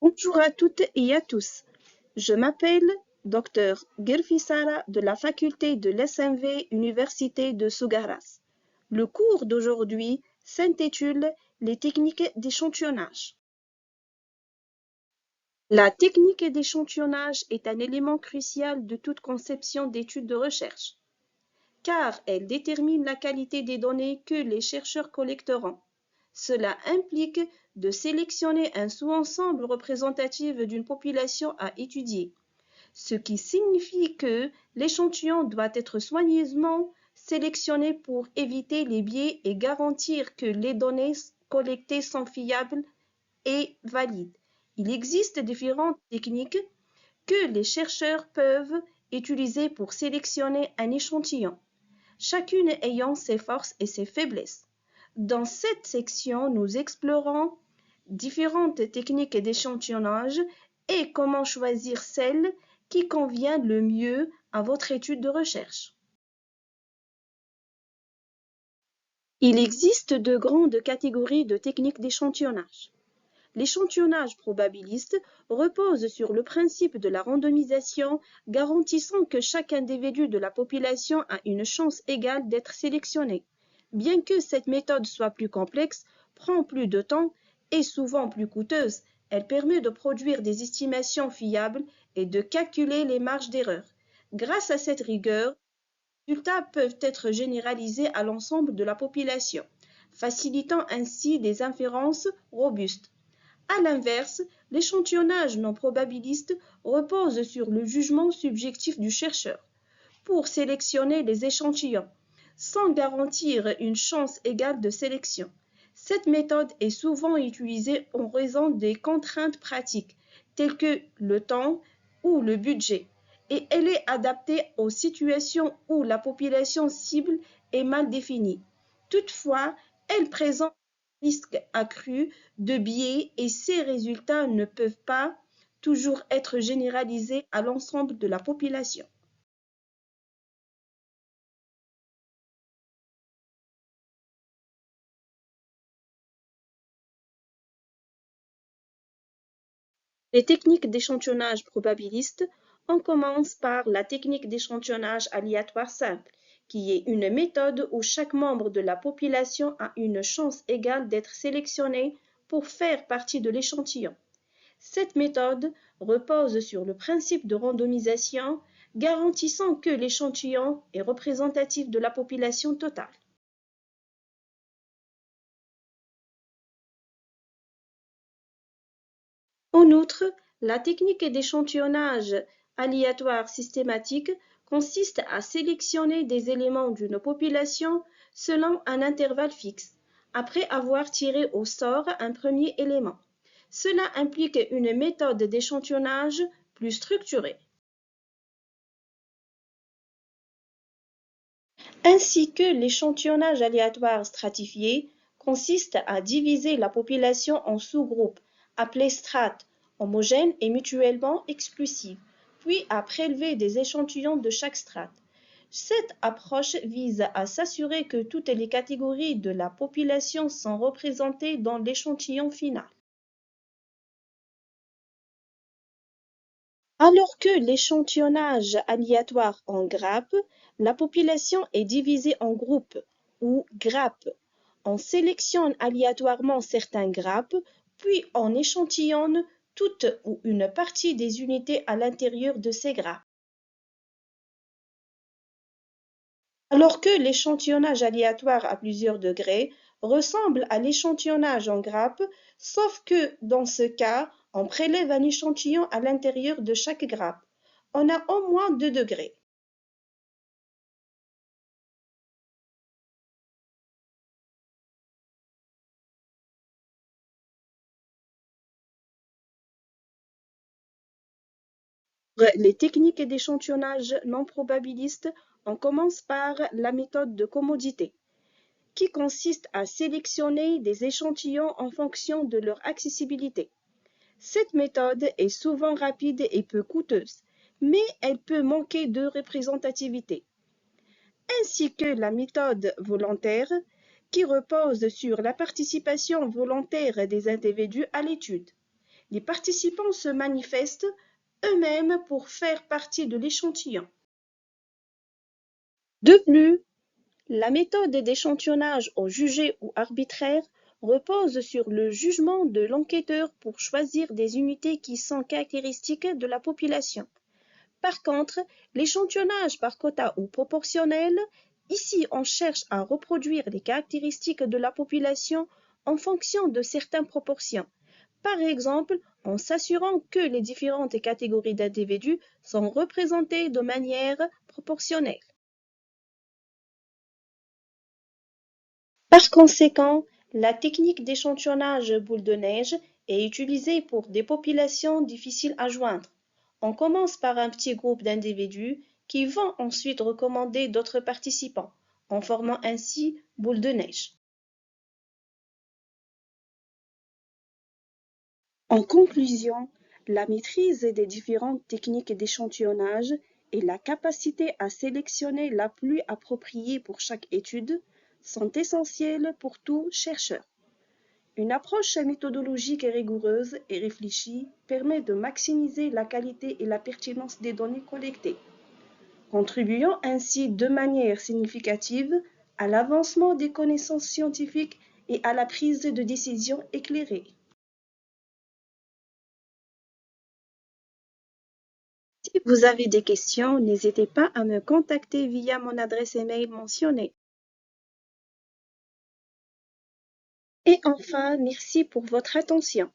Bonjour à toutes et à tous. Je m'appelle Dr Girfi Sara de la faculté de l'SMV Université de Sougaras. Le cours d'aujourd'hui s'intitule Les techniques d'échantillonnage. La technique d'échantillonnage est un élément crucial de toute conception d'études de recherche, car elle détermine la qualité des données que les chercheurs collecteront. Cela implique de sélectionner un sous-ensemble représentatif d'une population à étudier, ce qui signifie que l'échantillon doit être soigneusement sélectionné pour éviter les biais et garantir que les données collectées sont fiables et valides. Il existe différentes techniques que les chercheurs peuvent utiliser pour sélectionner un échantillon, chacune ayant ses forces et ses faiblesses. Dans cette section, nous explorons différentes techniques d'échantillonnage et comment choisir celle qui convient le mieux à votre étude de recherche. Il existe deux grandes catégories de techniques d'échantillonnage. L'échantillonnage probabiliste repose sur le principe de la randomisation, garantissant que chaque individu de la population a une chance égale d'être sélectionné. Bien que cette méthode soit plus complexe, prend plus de temps et souvent plus coûteuse, elle permet de produire des estimations fiables et de calculer les marges d'erreur. Grâce à cette rigueur, les résultats peuvent être généralisés à l'ensemble de la population, facilitant ainsi des inférences robustes. À l'inverse, l'échantillonnage non probabiliste repose sur le jugement subjectif du chercheur pour sélectionner les échantillons, sans garantir une chance égale de sélection. Cette méthode est souvent utilisée en raison des contraintes pratiques, telles que le temps ou le budget, et elle est adaptée aux situations où la population cible est mal définie. Toutefois, elle présente un risque accru de biais et ces résultats ne peuvent pas toujours être généralisés à l'ensemble de la population. Les techniques d'échantillonnage probabiliste, on commence par la technique d'échantillonnage aléatoire simple, qui est une méthode où chaque membre de la population a une chance égale d'être sélectionné pour faire partie de l'échantillon. Cette méthode repose sur le principe de randomisation, garantissant que l'échantillon est représentatif de la population totale. En outre, la technique d'échantillonnage aléatoire systématique consiste à sélectionner des éléments d'une population selon un intervalle fixe, après avoir tiré au sort un premier élément. Cela implique une méthode d'échantillonnage plus structurée, ainsi que l'échantillonnage aléatoire stratifié consiste à diviser la population en sous-groupes, appelés strates, homogènes et mutuellement exclusives, puis à prélever des échantillons de chaque strate. Cette approche vise à s'assurer que toutes les catégories de la population sont représentées dans l'échantillon final. Alors que l'échantillonnage aléatoire en grappes, la population est divisée en groupes ou grappes. On sélectionne aléatoirement certaines grappes, puis on échantillonne toute ou une partie des unités à l'intérieur de ces grappes. Alors que l'échantillonnage aléatoire à plusieurs degrés ressemble à l'échantillonnage en grappe, sauf que dans ce cas, on prélève un échantillon à l'intérieur de chaque grappe. On a au moins 2 degrés. Pour les techniques d'échantillonnage non probabilistes, on commence par la méthode de commodité, qui consiste à sélectionner des échantillons en fonction de leur accessibilité. Cette méthode est souvent rapide et peu coûteuse, mais elle peut manquer de représentativité, ainsi que la méthode volontaire, qui repose sur la participation volontaire des individus à l'étude. Les participants se manifestent eux-mêmes pour faire partie de l'échantillon. De plus, la méthode d'échantillonnage au jugé ou arbitraire repose sur le jugement de l'enquêteur pour choisir des unités qui sont caractéristiques de la population. Par contre, l'échantillonnage par quota ou proportionnel, ici on cherche à reproduire les caractéristiques de la population en fonction de certaines proportions. Par exemple, en s'assurant que les différentes catégories d'individus sont représentées de manière proportionnelle. Par conséquent, la technique d'échantillonnage boule de neige est utilisée pour des populations difficiles à joindre. On commence par un petit groupe d'individus qui vont ensuite recommander d'autres participants, en formant ainsi boule de neige. En conclusion, la maîtrise des différentes techniques d'échantillonnage et la capacité à sélectionner la plus appropriée pour chaque étude sont essentielles pour tout chercheur. Une approche méthodologique rigoureuse et réfléchie permet de maximiser la qualité et la pertinence des données collectées, contribuant ainsi de manière significative à l'avancement des connaissances scientifiques et à la prise de décisions éclairées. Si vous avez des questions, n'hésitez pas à me contacter via mon adresse email mentionnée. Et enfin, merci pour votre attention.